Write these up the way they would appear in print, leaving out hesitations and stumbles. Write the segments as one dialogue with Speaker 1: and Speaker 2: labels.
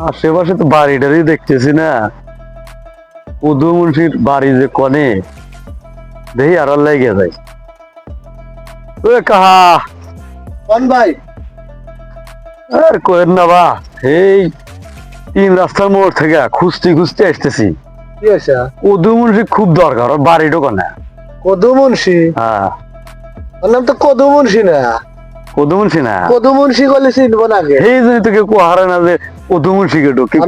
Speaker 1: আশেপাশে তো বাড়িটারই দেখতেছি না। উদু মুন্সির বাড়ি যে কনে দেখি আর লেগে যায়। কাহা
Speaker 2: কোন ভাই?
Speaker 1: আর কোয়েন না বা, এই তিন রাস্তার মোড় থেকে খুঁজতে খুঁজতে আসতেছি।
Speaker 2: কি হয়েছে?
Speaker 1: উদু মুন্সি খুব দরকার, ওর বাড়িটা কনে।
Speaker 2: কদু মুন্সি?
Speaker 1: হ্যাঁ,
Speaker 2: ওর নাম তো কদু মুন্সি না।
Speaker 1: উদু মুন্সি না,
Speaker 2: কদু মুন্সি বলে চিনবো না কে?
Speaker 1: এই জন্য তোকে কোহারে না যে উদু মুন্সি কে ঢুকি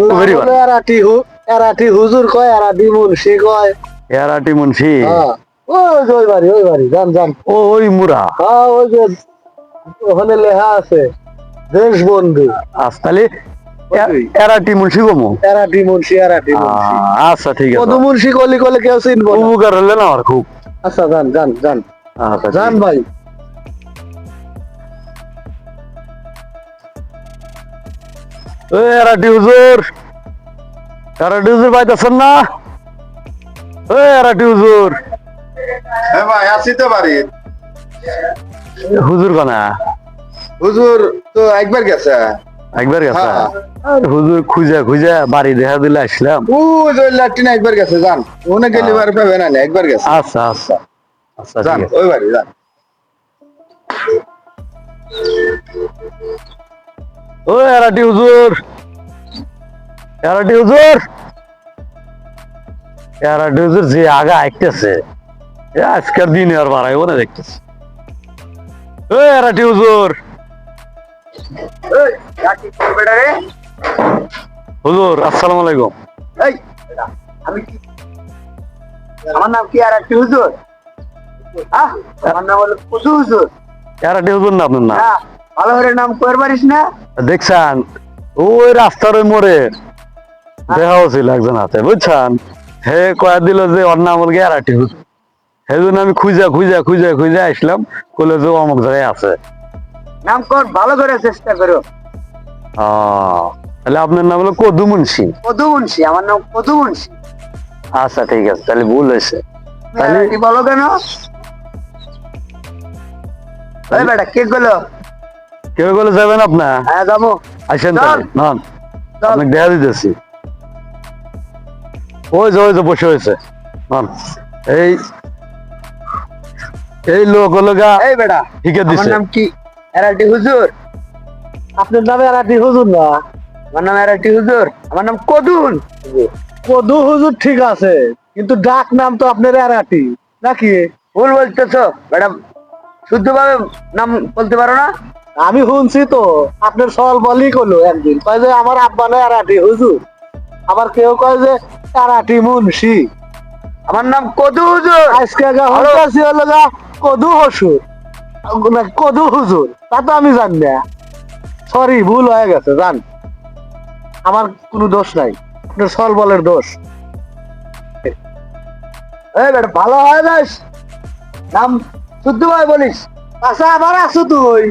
Speaker 2: এরাটি হুজুর কয়, এরাটি মুন্সি কয়।
Speaker 1: এরাটি মুন্সি।
Speaker 2: হ্যাঁ, ওই বাড়ি যান যান।
Speaker 1: ওই মুরা।
Speaker 2: হ্যাঁ, ওই যে ওখানে লেখা আছে দেশ বন্ধু।
Speaker 1: তাহলে এরাটি মুন্সি গমু।
Speaker 2: এরাটি মুন্সি।
Speaker 1: আচ্ছা ঠিক আছে।
Speaker 2: কদু মুন্সি কলি কলে কেউ চিনবো না।
Speaker 1: উপকার হলে না আমার খুব।
Speaker 2: আচ্ছা যান।
Speaker 1: আচ্ছা
Speaker 2: যান ভাই।
Speaker 1: এরাটি হুজুর পাইতেছেন না? এরাটি হুজুর।
Speaker 3: হ্যাঁ ভাই, আছি তো বাড়ি।
Speaker 1: হুজুর কনা?
Speaker 3: হুজুর তো একবার গেছে।
Speaker 1: একবার গেছে?
Speaker 3: হ্যাঁ।
Speaker 1: আর হুজুর খুঁজে বাড়ি দেখা দিলে আসলাম।
Speaker 3: ওই ল্যাট্রিন একবার গেছে, যান ওখানে গেলে বার পাবে না, একবার গেছে।
Speaker 1: আচ্ছা
Speaker 3: যান
Speaker 1: ঠিক আছে।
Speaker 3: ওই বাড়ি যান।
Speaker 1: এরাটি হুজুর যে আগা আইতেছে, আজকের দিনে আর বাড়াইব না দেখতেছি। এরাটি হুজুর আসসালামু আলাইকুম।
Speaker 2: আমার নাম কি এরাটি হুজুর? আমার নাম হলো কদু হুজুর।
Speaker 1: এরাটি হুজুর না আপনার নাম?
Speaker 2: ভালো করে নাম কর পারিস না?
Speaker 1: দেখছেন ওই রাস্তার ওই মোড়ে দেখা হচ্ছিল একজন হাতে, বুঝছেন? হে কয়া দিল যে ওর নাম হল এরাটি হুজুর। সেই জন্য আমি খুঁজে আসলাম, কইলো যে অমুক জায়গায় আছে।
Speaker 2: নাম কর, ভালো করে চেষ্টা করো।
Speaker 1: তাহলে আপনার নাম হলো কদু মুন্সি?
Speaker 2: কদু মুন্সি, আমার নাম কদু মুন্সি।
Speaker 1: আচ্ছা ঠিক আছে, তাহলে ভুল হয়েছে। তাহলে
Speaker 2: কি বলো কেন? ওই বেটা কে গেলো?
Speaker 1: কেউ বলে যাবেন আপনার?
Speaker 2: হ্যাঁ যাবো।
Speaker 1: আসেন
Speaker 2: চল।
Speaker 1: তাহলে, নন আপনাকে দেখা দিতেছি। ওই যে বসে হয়েছে, নন। এই লোক হলো গা।
Speaker 2: এই বেটা,
Speaker 1: ঠিকই
Speaker 2: আমার
Speaker 1: দিছে।
Speaker 2: নাম কি এরাটি হুজুর? আপনার নাম এরাটি হুজুর না? আমার নাম এরাটি হুজুর, আমার নাম কদুন। কদু হুজুর ঠিক আছে, কিন্তু ডাক নাম তো আপনার এরাটি নাকি? ভুল বলতেছো বেটা, শুদ্ধভাবে নাম বলতে পারো না? আমি শুনছি তো, আপনার সল বলি করলো একদিন, কয় যে আমার আব্বা না এরাটি হুজুর, আবার কেউ কয় যে এরাটি মুন্সি। আমার নাম কদু হুজুর। আজকে হলো গা কদু হসুর, কদু হুজুর, তা তো আমি জানি না। সরি, ভুল হয়ে গেছে, জান। আমার কোনো দোষ নাই, আপনার সল বলের দোষ। এই বেটা ভালো হয়ে যাস, নাম শুদ্ধ ভাই বলিস। আচ্ছা আবার আসো তুই,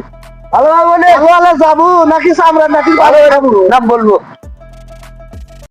Speaker 2: ভালোভাবে বলে যাবো নাকি চামড়া নাকি ভালো নাম বলবো?